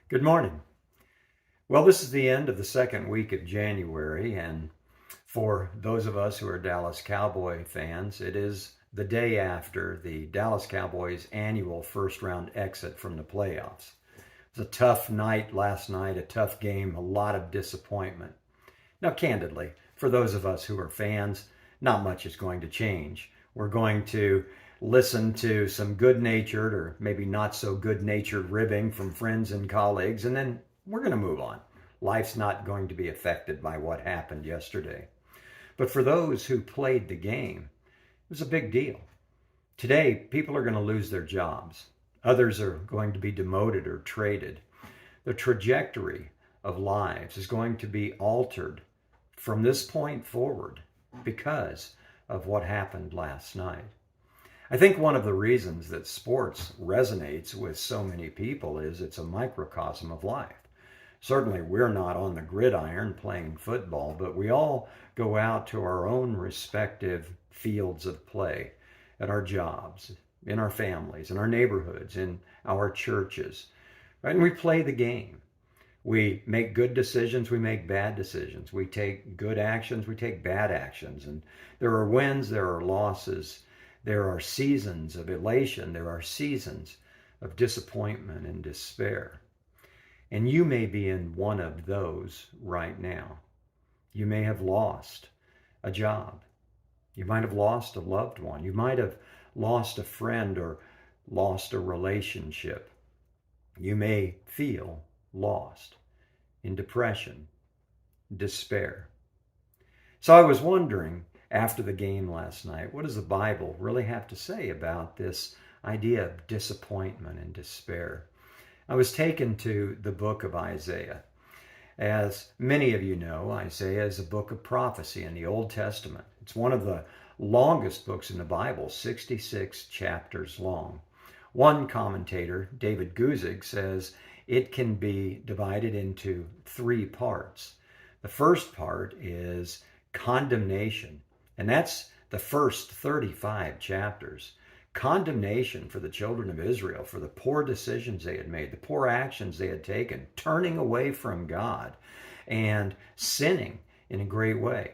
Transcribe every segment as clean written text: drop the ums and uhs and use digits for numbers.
Good morning. Well, this is the end of the second week of January, and for those of us who are Dallas Cowboy fans, it is the day after the Dallas Cowboys' annual first round exit from the playoffs. It was a tough night last night, a tough game, a lot of disappointment. Now, candidly, for those of us who are fans, not much is going to change. We're going to listen to some good-natured or maybe not so good-natured ribbing from friends and colleagues, and then we're going to move on. Life's not going to be affected by what happened yesterday. But for those who played the game, it was a big deal. Today, people are going to lose their jobs. Others are going to be demoted or traded. The trajectory of lives is going to be altered from this point forward because of what happened last night. I think one of the reasons that sports resonates with so many people is it's a microcosm of life. Certainly, we're not on the gridiron playing football, but we all go out to our own respective fields of play, at our jobs, in our families, in our neighborhoods, in our churches, right? And we play the game. We make good decisions, we make bad decisions. We take good actions, we take bad actions. And there are wins, there are losses. There are seasons of elation. There are seasons of disappointment and despair. And you may be in one of those right now. You may have lost a job. You might have lost a loved one. You might have lost a friend or lost a relationship. You may feel lost in depression, despair. So I was wondering, after the game last night, what does the Bible really have to say about this idea of disappointment and despair? I was taken to the book of Isaiah. As many of you know, Isaiah is a book of prophecy in the Old Testament. It's one of the longest books in the Bible, 66 chapters long. One commentator, David Guzik, says it can be divided into three parts. The first part is condemnation. And that's the first 35 chapters. Condemnation for the children of Israel, for the poor decisions they had made, the poor actions they had taken, turning away from God and sinning in a great way.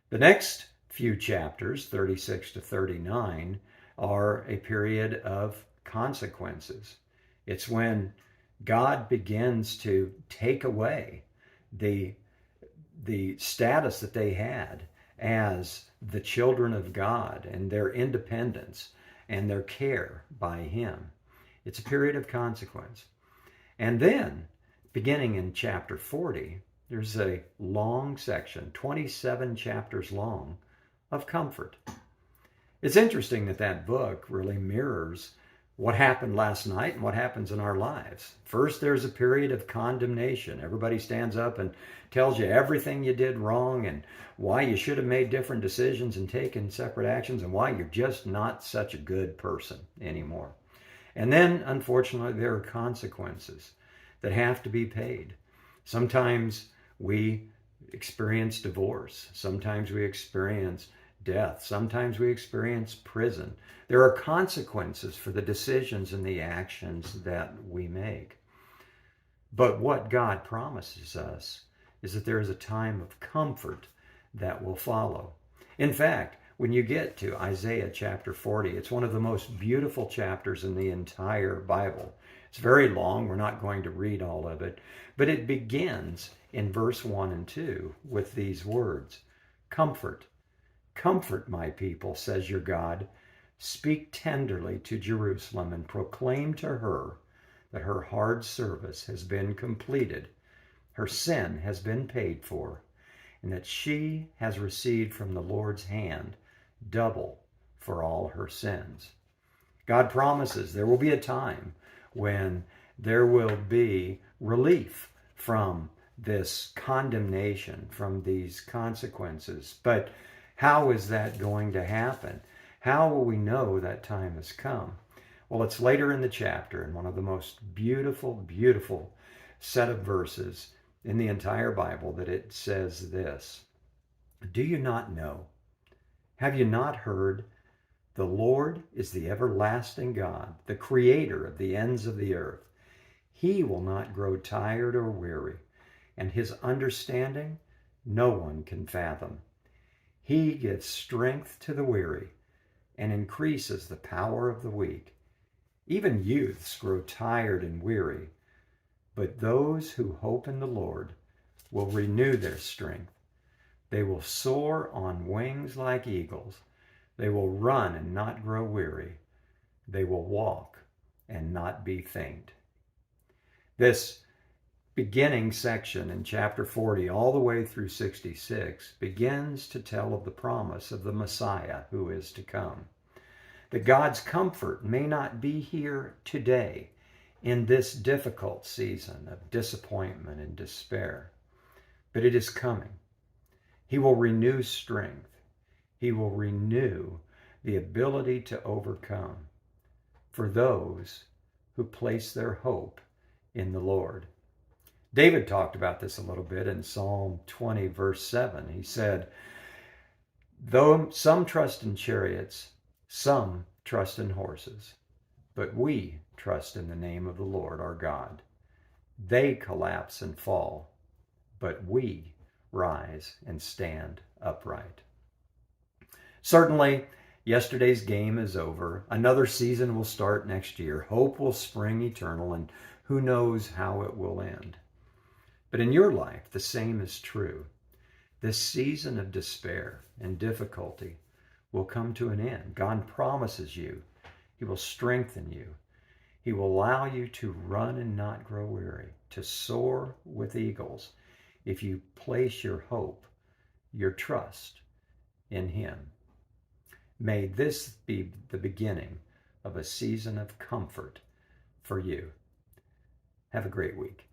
The next few chapters, 36 to 39, are a period of consequences. It's when God begins to take away the status that they had as the children of God and their independence and their care by Him. It's a period of consequence. And then, beginning in chapter 40, there's a long section, 27 chapters long, of comfort. It's interesting that that book really mirrors what happened last night and what happens in our lives. First, there's a period of condemnation. Everybody stands up and tells you everything you did wrong and why you should have made different decisions and taken separate actions and why you're just not such a good person anymore. And then, unfortunately, there are consequences that have to be paid. Sometimes we experience divorce. Sometimes we experience death. Sometimes we experience prison. There are consequences for the decisions and the actions that we make. But what God promises us is that there is a time of comfort that will follow. In fact, when you get to Isaiah chapter 40, it's one of the most beautiful chapters in the entire Bible. It's very long. We're not going to read all of it. But it begins in verse 1 and 2 with these words, "Comfort. Comfort my people, says your God. Speak tenderly to Jerusalem and proclaim to her that her hard service has been completed, her sin has been paid for, and that she has received from the Lord's hand double for all her sins." God promises there will be a time when there will be relief from this condemnation, from these consequences. But how is that going to happen? How will we know that time has come? Well, it's later in the chapter, in one of the most beautiful, beautiful set of verses in the entire Bible, that it says this, "Do you not know? Have you not heard? The Lord is the everlasting God, the creator of the ends of the earth. He will not grow tired or weary, and his understanding no one can fathom. He gives strength to the weary and increases the power of the weak. Even youths grow tired and weary, but those who hope in the Lord will renew their strength. They will soar on wings like eagles. They will run and not grow weary. They will walk and not be faint. This beginning section in chapter 40 all the way through 66 begins to tell of the promise of the Messiah who is to come. That God's comfort may not be here today in this difficult season of disappointment and despair, but it is coming. He will renew strength. He will renew the ability to overcome for those who place their hope in the Lord. David talked about this a little bit in Psalm 20, verse 7. He said, though some trust in chariots, some trust in horses, but we trust in the name of the Lord our God. They collapse and fall, but we rise and stand upright. Certainly, yesterday's game is over. Another season will start next year. Hope will spring eternal, and who knows how it will end. But in your life, the same is true. This season of despair and difficulty will come to an end. God promises you He will strengthen you. He will allow you to run and not grow weary, to soar with eagles, if you place your hope, your trust in Him. May this be the beginning of a season of comfort for you. Have a great week.